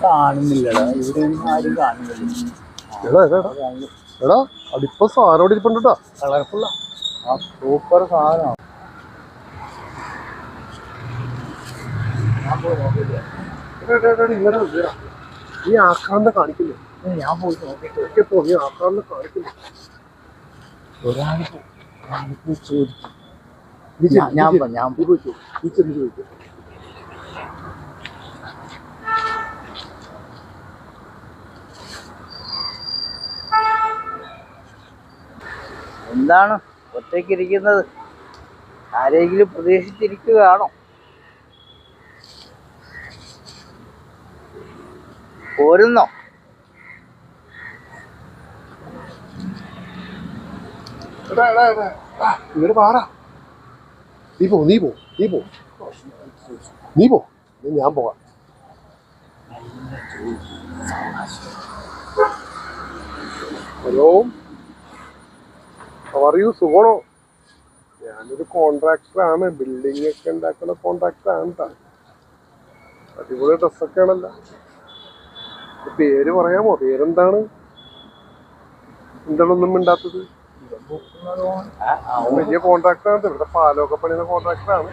കാണുന്നില്ലടാ, ഇവിടെ ആരും കാണുന്നില്ല. എടാ അതിപ്പോ സാധനം ഇരിപ്പുണ്ടാ, കളർഫുള്ളാ, ആ സൂപ്പർ സാധനമാണ്. നീ ആക്കാന്ന് കാണിക്കില്ലേ? ഞാൻ പോയി നോക്കിട്ട് നീ ആക്കാന്ന് കാണിക്കില്ലേ? ഒരാൾക്ക് ചോദിക്കും. ഞാൻ ചോദിക്കും. എന്താണ് ഒറ്റയ്ക്കിരിക്കുന്നത്? ആരെങ്കിലും പ്രതീക്ഷിച്ചിരിക്കുകയാണോ? പോരുന്നോ? ഇങ്ങോട്ട് പാറാ. നീ പോ, ഞാൻ പോവാം. ഹലോ, പറയൂ, സുഖമാണോ? ഞാനൊരു കോൺട്രാക്ടറാണ്, ബിൽഡിംഗ് ഒക്കെ ഉണ്ടാക്കുന്ന കോൺട്രാക്ടറാണ് കേട്ടോ. അടിപൊളി ഡ്രസ്സൊക്കെ ആണല്ലോ. പേര് പറയാമോ? പേരെന്താണ്? എന്താണൊന്നും മിണ്ടാത്തത്? വലിയ കോൺട്രാക്ടറാണ്, ഇവിടെ പാലമൊക്കെ പണിയുന്ന കോൺട്രാക്ടറാണ്.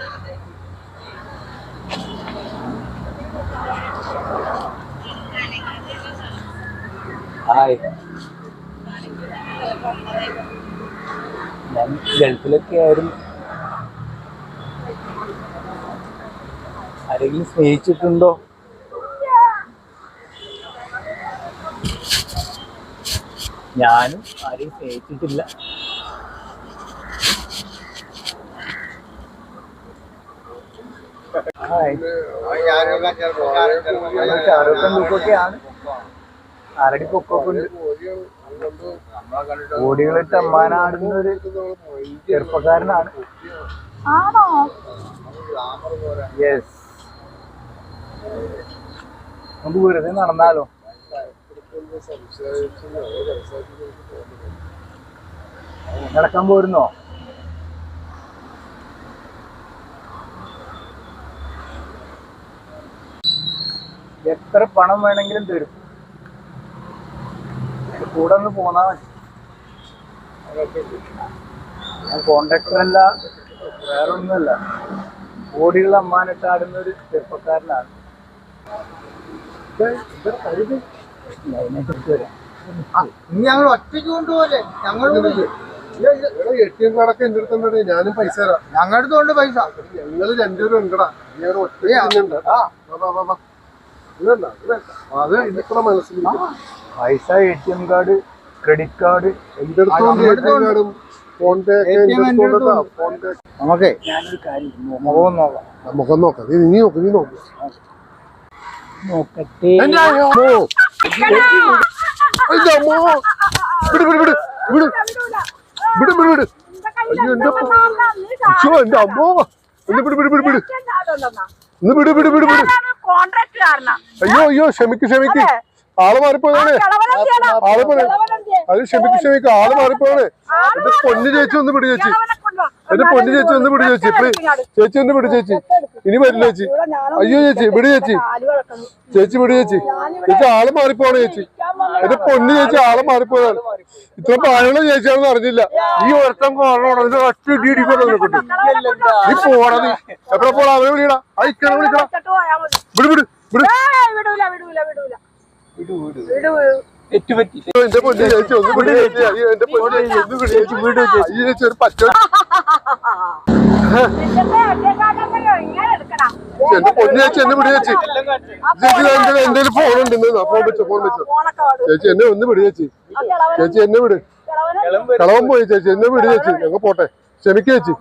ഞാൻ ഗൾഫിലൊക്കെ ആയിരുന്നു. ആരെങ്കിലും സ്നേഹിച്ചിട്ടുണ്ടോ? ഞാനും ആരെയും സ്നേഹിച്ചിട്ടില്ല. ാണ് ആരടി പൊക്കൊക്കെ ഉണ്ട്. ഓടികളിട്ട് അമ്മാനാടുന്ന ഒരു ചെറുപ്പക്കാരനാണ്. ആണോ? യെസ്. നമുക്ക് വെറുതെ നടന്നാലോ? നടക്കാൻ പോരുന്നോ? എത്ര പണം വേണമെങ്കിലും തരും, കൂടെ ഒന്ന് പോന്നാ മതി. ഞാൻ കോൺട്രാക്ടറല്ല, വേറൊന്നുമല്ല, ഓടിയുള്ള അമ്മാനിട്ടാടുന്ന ഒരു ചെറുപ്പക്കാരനാണ്. ഞങ്ങൾ ഒറ്റയ്ക്ക് കൊണ്ടുപോലെ ATM കാർഡൊക്കെ എന്റെ അടുത്തുണ്ടേ, ഞാനും പൈസ തരാം. ഞങ്ങളുടെ അടുത്തുണ്ട് പൈസ. ഞങ്ങള് രണ്ടുപേരും ഉണ്ടടാ. അത് ഇതിപ്പോ മനസ്സിലായി. പൈസ, ATM കാർഡ്, ക്രെഡിറ്റ് കാർഡ് എന്റെ അടുത്തും ഫോൺ പേ ഒക്കെ എന്റെ അടുത്തുണ്ടാ. ഫോൺ പേ നമുക്ക് ഞാനൊരു കാര്യം മുഖം നോക്കാം. മുഖം നോക്കാം. നീ നോക്ക്. നോക്കട്ടെ. അയ്യോ എന്റെ അമ്മോ, അയ്യോ ക്ഷമിക്ക്, ആള് മാറിപ്പോയതാണ്. അത് ക്ഷമിക്ക്, ആള് മാറിപ്പോയാണ്. എന്റെ പൊന്നു ചേച്ചി ഒന്ന് പിടി ചേച്ചി, പ്ലീസ് ചേച്ചി ഒന്ന് പിടി ചേച്ചി. ഇനി വരില്ല ചേച്ചി. അയ്യോ ചേച്ചി പിടി ചേച്ചി, പിടി ചേച്ചി. ആള് മാറിപ്പോവാണ് ചേച്ചി. എന്റെ പൊന്നു ചേച്ചി, ആള് മാറിപ്പോയതാണ്. ഇത്ര പ്രായമുള്ള ചേച്ചിയാണെന്ന് അറിഞ്ഞില്ല. ഈ ഒരുത്തം കോണോട് ഒറ്റ ഇടിക്കൊണ്ടു നീ പോണ. നീ എത്ര പോണ? അവരെ വിളിക്കടാ, വിളിക്കടാ. വിട് എന്റെ പൊന്നു ചേച്ചി ഒന്ന് പിടി ചേച്ചി. എന്റെ പൊന്നു ചേച്ചി ഒന്ന് പിടി ചേച്ചി. വീട് ചേച്ചി ഒരു പച്ച. എന്റെ പൊന്നു ചേച്ചി എന്നെ പിടി ചേച്ചി. എന്റെ ഫോണുണ്ട്, ഫോൺ വെച്ചോ. ചേച്ചി എന്നെ ഒന്ന് പിടി ചേച്ചി. എന്നെ വിട്. കളവൻ പോയി ചേച്ചി, എന്നെ വിട് ചേച്ചി. ഞങ്ങൾ പോട്ടെ. ക്ഷമിക്ക ചേച്ചി.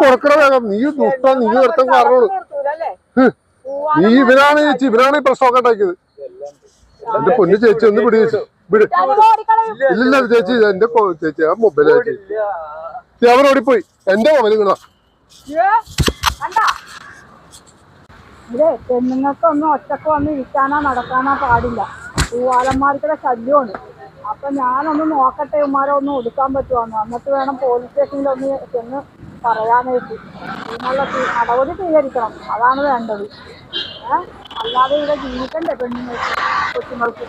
കൊടുക്കണ വേഗം. നീ ദുഷ്ട, നീ നിർത്താൻ കാരണമാണ്. ഇവനാണ് ഈ പ്രശ്നമൊക്കെ ഉണ്ടാക്കിയത്. എന്റെ പൊന്നു ചേച്ചി ഒന്ന് പിടി ചേച്ചി. വിട്. ഇല്ല ചേച്ചി, എന്റെ ചേച്ചി ആ മൊബൈൽ ചേച്ചി അവർ ഓടിപ്പോയി. എന്റെ മൊബൈൽ ഇങ്ങനാ. പെണ്ണുങ്ങൾക്കൊന്നും ഒറ്റക്ക് വന്ന് ഇരിക്കാനോ നടക്കാനോ പാടില്ല. പൂവാലന്മാർക്കുള്ള ശല്യമാണ്. അപ്പൊ ഞാനൊന്ന് നോക്കട്ടെ ഉമ്മാരെ ഒന്ന് ഒതുക്കാൻ പറ്റുവാന്ന്. എന്നിട്ട് വേണം പോലീസ് സ്റ്റേഷനിലൊന്ന് ചെന്ന് പറയാനായിട്ട്. ഇതിനുള്ള നടപടി സ്വീകരിക്കണം, അതാണ് വേണ്ടത്. അല്ലാതെ ഇവിടെ ജീവിക്കണ്ടേ പെണ്ണുങ്ങൾക്ക് കൊച്ചുങ്ങൾക്ക്.